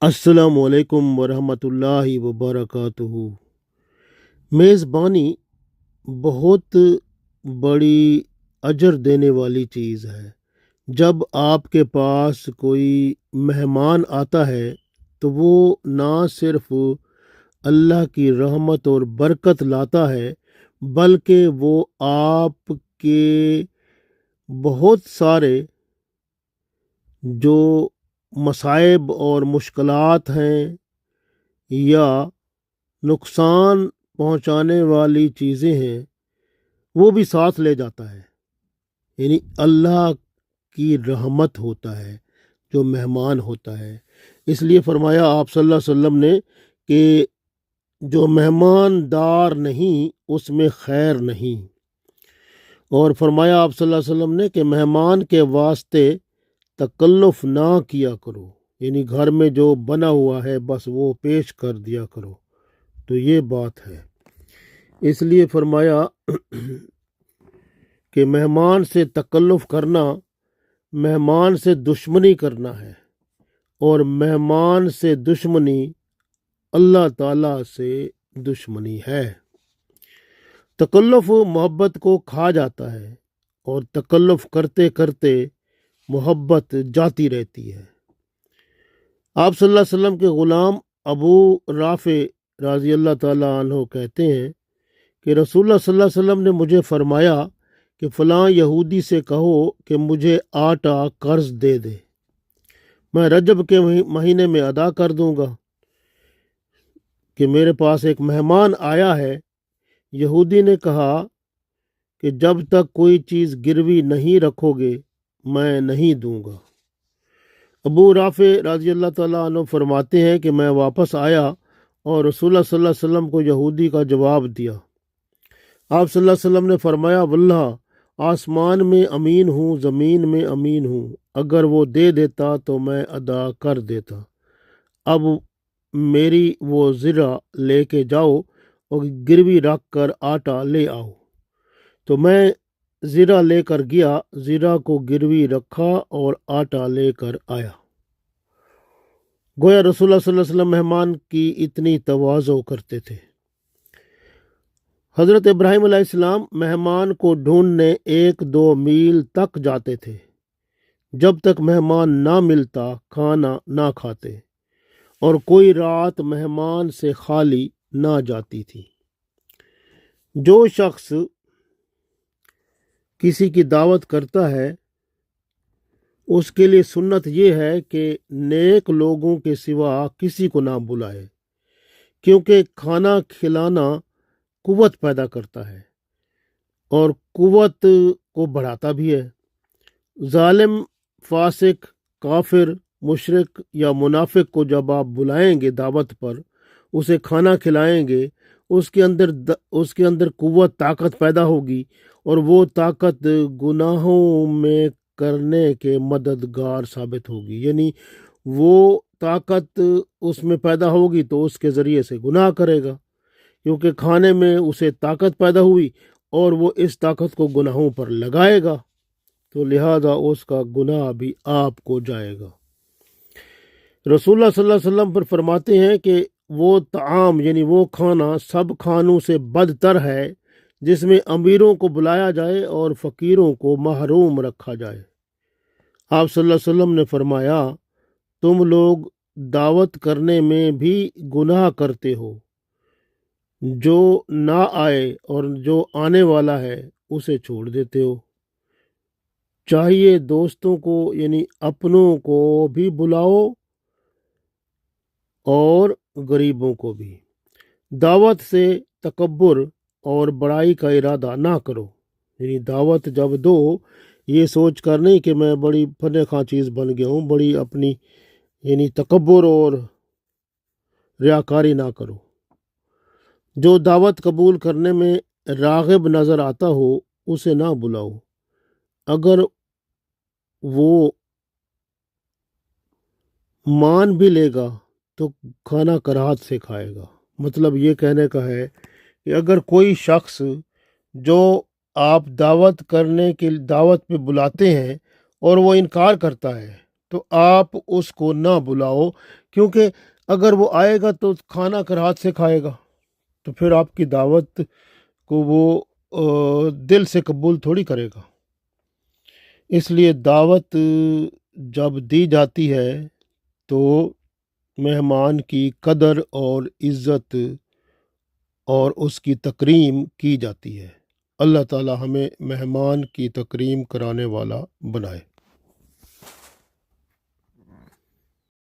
अस्सलामु अलैकुम वरहमतुल्लाहि वबरकातुहू। मेज़बानी बहुत बड़ी अजर देने वाली चीज़ है। जब आपके पास कोई मेहमान आता है तो वो ना सिर्फ अल्लाह की रहमत और बरकत लाता है, बल्कि वो आपके बहुत सारे जो मसाइब और मुश्किलात हैं या नुकसान पहुंचाने वाली चीज़ें हैं वो भी साथ ले जाता है। यानी अल्लाह की रहमत होता है जो मेहमान होता है। इसलिए फरमाया आप सल्लल्लाहु अलैहि वसल्लम ने कि जो मेहमानदार नहीं उसमें खैर नहीं। और फरमाया आप सल्लल्लाहु अलैहि वसल्लम ने कि मेहमान के वास्ते तकल्लुफ़ ना किया करो, यानी घर में जो बना हुआ है बस वो पेश कर दिया करो। तो ये बात है। इसलिए फरमाया कि मेहमान से तकल्लुफ़ करना मेहमान से दुश्मनी करना है, और मेहमान से दुश्मनी अल्लाह ताला से दुश्मनी है। तकल्लुफ़ मोहब्बत को खा जाता है और तकल्लुफ़ करते करते मोहब्बत जाती रहती है। आप सल्लल्लाहु अलैहि वसल्लम के ग़ुलाम अबू राफ़े रज़ी अल्लाह ताला अन्हु कहते हैं कि रसूलुल्लाह सल्लल्लाहु अलैहि वसल्लम ने मुझे फरमाया कि फ़लाँ यहूदी से कहो कि मुझे आटा कर्ज दे दे, मैं रजब के महीने में अदा कर दूंगा। कि मेरे पास एक मेहमान आया है। यहूदी ने कहा कि जब तक कोई चीज़ गिरवी नहीं रखोगे मैं नहीं दूंगा। अबू राफ़े रज़ी अल्लाह ताला अन्हु फरमाते हैं कि मैं वापस आया और रसूलुल्लाह सल्लल्लाहु अलैहि वसल्लम को यहूदी का जवाब दिया। आप सल्लल्लाहु अलैहि वसल्लम ने फरमाया, वल्लाह आसमान में अमीन हूँ, ज़मीन में अमीन हूँ, अगर वो दे देता तो मैं अदा कर देता। अब मेरी वो ज़रा लेके जाओ और गिरवी रख कर आटा ले आओ। तो मैं ज़रा लेकर गया, ज़रा को गिरवी रखा और आटा लेकर आया। गोया रसूलुल्लाह सल्लल्लाहु अलैहि वसल्लम मेहमान की इतनी तवाज़ो करते थे। हज़रत इब्राहीम अलैहिस्सलाम मेहमान को ढूंढने 1-2 मील तक जाते थे। जब तक मेहमान ना मिलता खाना ना खाते, और कोई रात मेहमान से खाली ना जाती थी। जो शख्स किसी की दावत करता है उसके लिए सुन्नत ये है कि नेक लोगों के सिवा किसी को ना बुलाए, क्योंकि खाना खिलाना कुव्वत पैदा करता है और कुव्वत को बढ़ाता भी है। जालिम, फासिक, काफिर, मुशरिक या मुनाफिक को जब आप बुलाएंगे दावत पर, उसे खाना खिलाएंगे, उसके अंदर कुव्वत, ताकत पैदा होगी, और वो ताकत गुनाहों में करने के मददगार साबित होगी। यानी वो ताकत उसमें पैदा होगी तो उसके ज़रिए से गुनाह करेगा, क्योंकि खाने में उसे ताकत पैदा हुई और वो इस ताकत को गुनाहों पर लगाएगा, तो लिहाजा उसका गुनाह भी आपको जाएगा। रसूलुल्लाह सल्लल्लाहु अलैहि वसल्लम पर फरमाते हैं कि वो ताम यानी वो खाना सब खानों से बदतर है जिसमें अमीरों को बुलाया जाए और फ़कीरों को महरूम रखा जाए। आप सल्लल्लाहु अलैहि वसल्लम ने फरमाया, तुम लोग दावत करने में भी गुनाह करते हो। जो ना आए और जो आने वाला है उसे छोड़ देते हो। चाहिए दोस्तों को यानी अपनों को भी बुलाओ और गरीबों को भी। दावत से तकब्बुर और बड़ाई का इरादा ना करो। यानी दावत जब दो ये सोच कर नहीं कि मैं बड़ी फने खां चीज़ बन गया हूँ, बड़ी अपनी यानी तकब्बुर और रियाकारी ना करो। जो दावत कबूल करने में राग़िब नज़र आता हो उसे ना बुलाओ। अगर वो मान भी लेगा तो खाना कराहत से खाएगा। मतलब ये कहने का है कि अगर कोई शख्स जो आप दावत करने के दावत पे बुलाते हैं और वो इनकार करता है تو آپ اس کو نہ بلاؤ، کیونکہ اگر وہ آئے گا تو کھانا کراہت سے کھائے گا، تو پھر آپ کی دعوت کو وہ دل سے قبول تھوڑی کرے گا۔ اس لیے دعوت جب دی جاتی ہے تو مہمان کی قدر اور عزت اور اس کی تکریم کی جاتی ہے۔ اللہ تعالی ہمیں مہمان کی تکریم کرانے والا بنائے۔